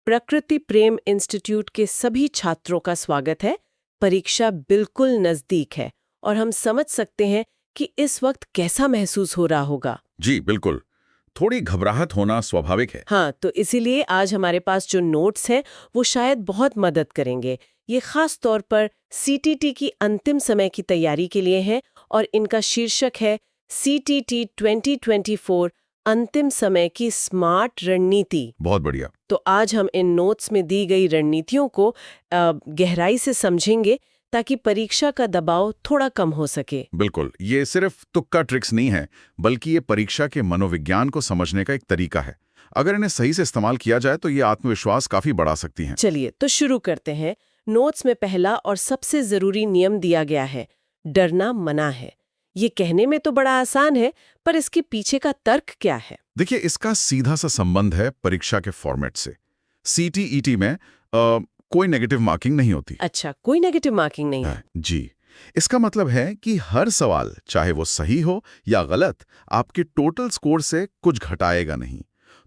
प्रकृति प्रेम इंस्टीट्यूट के सभी छात्रों का स्वागत है। परीक्षा बिल्कुल नजदीक है और हम समझ सकते हैं कि इस वक्त कैसा महसूस हो रहा होगा। जी बिल्कुल, थोड़ी घबराहट होना स्वाभाविक है। हाँ, तो इसीलिए आज हमारे पास जो नोट्स हैं वो शायद बहुत मदद करेंगे। ये खास तौर पर सीटीटी की अंतिम समय की तैयारी के लिए है और इनका शीर्षक है सीटीटी 2024 अंतिम समय की स्मार्ट रणनीति। बहुत बढ़िया। तो आज हम इन नोट्स में दी गई रणनीतियों को गहराई से समझेंगे ताकि परीक्षा का दबाव थोड़ा कम हो सके। बिल्कुल, ये सिर्फ तुक्का ट्रिक्स नहीं है, बल्कि ये परीक्षा के मनोविज्ञान को समझने का एक तरीका है। अगर इन्हें सही से इस्तेमाल किया जाए तो ये आत्मविश्वास काफी बढ़ा सकती हैं। चलिए तो शुरू करते हैं। नोट्स में पहला और सबसे जरूरी नियम दिया गया है, डरना मना है। ये कहने में तो बड़ा आसान है, पर इसके पीछे का तर्क क्या है? देखिए, इसका सीधा सा संबंध है परीक्षा के फॉर्मेट से। सीटीईटी में कोई नेगेटिव मार्किंग नहीं होती। अच्छा, कोई नेगेटिव मार्किंग नहीं है। जी, इसका मतलब है कि हर सवाल, चाहे वो सही हो या गलत, आपके टोटल स्कोर से कुछ घटाएगा नहीं।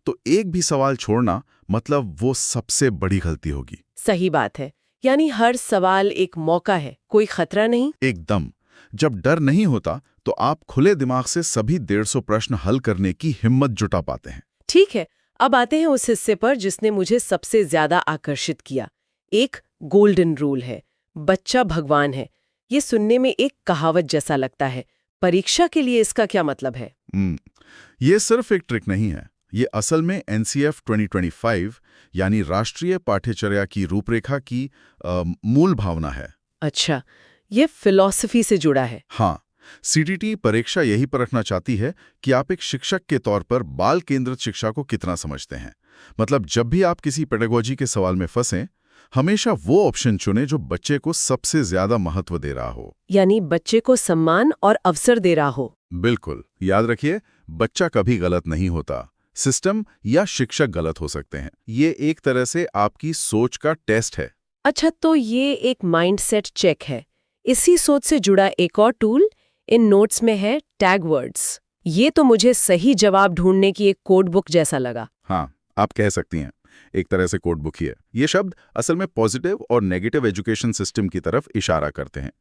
तो एक भी सवाल छोड़ना मतलब वो सबसे बड़ी गलती होगी। सही बात है, यानी हर सवाल एक मौका है, कोई खतरा नहीं। एकदम। जब डर नहीं होता तो आप खुले दिमाग से सभी 150 प्रश्न हल करने की हिम्मत जुटा पाते हैं। ठीक है, अब आते हैं उस हिस्से पर जिसने मुझे सबसे ज्यादा आकर्षित किया। एक गोल्डन रूल है, बच्चा भगवान है। ये सुनने में एक कहावत जैसा लगता है। परीक्षा के लिए इसका क्या मतलब है? ये सिर्फ एक ट्रिक नहीं है। ये असल में एनसीएफ 2025 यानी राष्ट्रीय पाठ्यचर्या की रूपरेखा की मूल भावना है। अच्छा, ये फिलॉसफी से जुड़ा है। हाँ, सीटीटी परीक्षा यही परखना चाहती है कि आप एक शिक्षक के तौर पर बाल केंद्रित शिक्षा को कितना समझते हैं। मतलब जब भी आप किसी पेडागोजी के सवाल में फंसें, हमेशा वो ऑप्शन चुनें जो बच्चे को सबसे ज्यादा महत्व दे रहा हो। यानी बच्चे को सम्मान और अवसर दे रहा हो। बिल्कुल, याद रखिए, बच्चा कभी गलत नहीं होता। सिस्टम या शिक्षक गलत हो सकते हैं। ये एक तरह से आपकी सोच का टेस्ट है। अच्छा, तो ये एक माइंडसेट चेक है। इसी सोच से जुड़ा एक और टूल इन नोट्स में है, टैग वर्ड्स। ये तो मुझे सही जवाब ढूंढने की एक कोड बुक जैसा लगा। हाँ, आप कह सकती हैं, एक तरह से कोड बुक ही है। ये शब्द असल में पॉजिटिव और नेगेटिव एजुकेशन सिस्टम की तरफ इशारा करते हैं।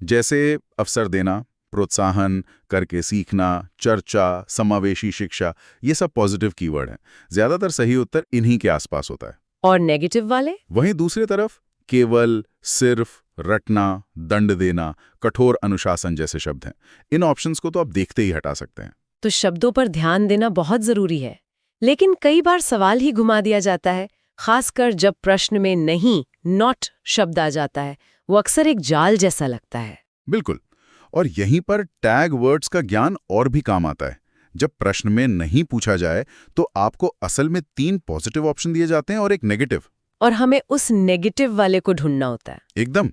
जैसे अवसर देना, प्रोत्साहन, करके सीखना, चर्चा, समावेशी शिक्षा, ये सब पॉजिटिव कीवर्ड हैं। ज्यादातर सही उत्तर इन्हीं के आसपास होता है। और नेगेटिव वाले? वहीं दूसरी तरफ केवल, सिर्फ, रटना, दंड देना, कठोर अनुशासन जैसे शब्द हैं। इन ऑप्शंस को तो आप देखते ही हटा सकते हैं। तो शब्दों पर ध्यान देना बहुत जरूरी है, लेकिन कई बार सवाल ही घुमा दिया जाता है, खासकर जब प्रश्न में नहीं, नॉट शब्द आ जाता है। वो अक्सर एक जाल जैसा लगता है। बिल्कुल, और यहीं पर टैग वर्ड्स का ज्ञान और भी काम आता है। जब प्रश्न में नहीं पूछा जाए तो आपको असल में 3 पॉजिटिव ऑप्शन दिए जाते हैं और एक नेगेटिव, और हमें उस नेगेटिव वाले को ढूंढना होता है। एकदम,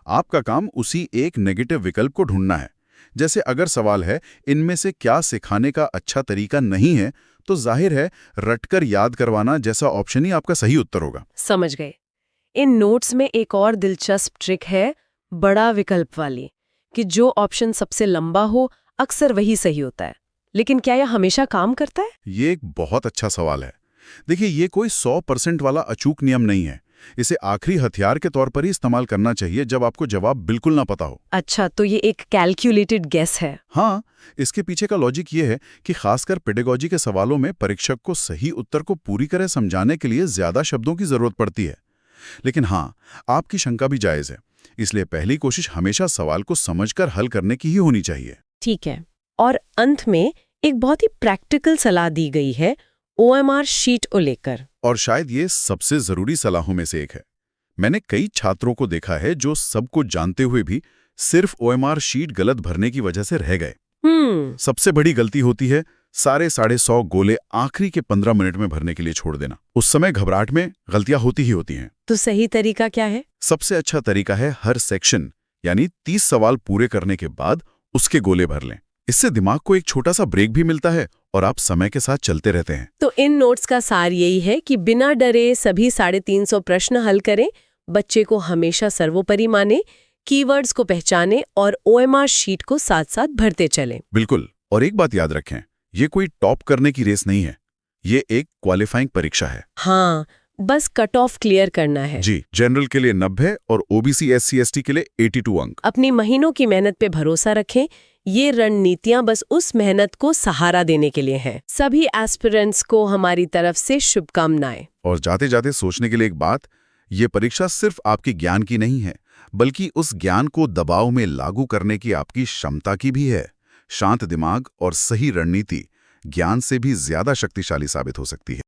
आपका काम उसी एक नेगेटिव विकल्प को ढूंढना है। जैसे अगर सवाल है, इनमें से क्या सिखाने का अच्छा तरीका नहीं है, तो जाहिर है रटकर याद करवाना जैसा ऑप्शन ही आपका सही उत्तर होगा। समझ गए। इन नोट्स में एक और दिलचस्प ट्रिक है, बड़ा विकल्प वाली, कि जो ऑप्शन सबसे लंबा हो अक्सर वही सही होता है। लेकिन क्या यह हमेशा काम करता है? ये एक बहुत अच्छा सवाल है। देखिए, ये कोई 100% वाला अचूक नियम नहीं है। इसे आखिरी हथियार के तौर पर ही इस्तेमाल करना चाहिए जब आपको जवाब बिल्कुल ना पता हो। अच्छा, तो ये एक कैलकुलेटेड गेस है। हाँ, इसके पीछे का लॉजिक ये है कि खासकर पेडागोजी के सवालों में परीक्षक को सही उत्तर को पूरी तरह समझाने के लिए ज्यादा शब्दों की जरूरत पड़ती है। लेकिन हाँ, आपकी शंका भी जायज है, इसलिए पहली कोशिश हमेशा सवाल को समझकर हल करने की ही होनी चाहिए। ठीक है। और अंत में एक बहुत ही प्रैक्टिकल सलाह दी गई है ओएमआर शीट को लेकर। और शायद ये सबसे जरूरी सलाहों में से एक है। मैंने कई छात्रों को देखा है जो सब कुछ जानते हुए भी सिर्फ ओएमआर शीट गलत भरने की वजह से रह गए। सबसे बड़ी गलती होती है सारे 150 गोले आखिरी के 15 मिनट में भरने के लिए छोड़ देना। उस समय घबराहट में गलतियां होती ही होती हैं। तो सही तरीका क्या है? सबसे अच्छा तरीका है हर सेक्शन यानी 30 सवाल पूरे करने के बाद उसके गोले भर लें। इससे दिमाग को एक छोटा सा ब्रेक भी मिलता है और आप समय के साथ चलते रहते हैं। तो इन नोट्स का सार यही है कि बिना डरे सभी 350 प्रश्न हल करें, बच्चे को हमेशा सर्वोपरि माने, कीवर्ड्स को पहचानें और ओएमआर शीट को साथ साथ भरते चलें। बिल्कुल, और एक बात याद रखें, ये कोई टॉप करने की रेस नहीं है, ये एक क्वालिफाइंग परीक्षा है। हाँ, बस कट ऑफ क्लियर करना है। जी, जनरल के लिए 90 और ओबीसी SC ST के लिए 82 अंक। अपनी महीनों की मेहनत पे भरोसा रखें। ये रणनीतियां बस उस मेहनत को सहारा देने के लिए हैं। सभी एस्पिरेंट्स को हमारी तरफ से शुभकामनाएं। और जाते जाते सोचने के लिए एक बात, ये परीक्षा सिर्फ आपके ज्ञान की नहीं है, बल्कि उस ज्ञान को दबाव में लागू करने की आपकी क्षमता की भी है। शांत दिमाग और सही रणनीति ज्ञान से भी ज्यादा शक्तिशाली साबित हो सकती है।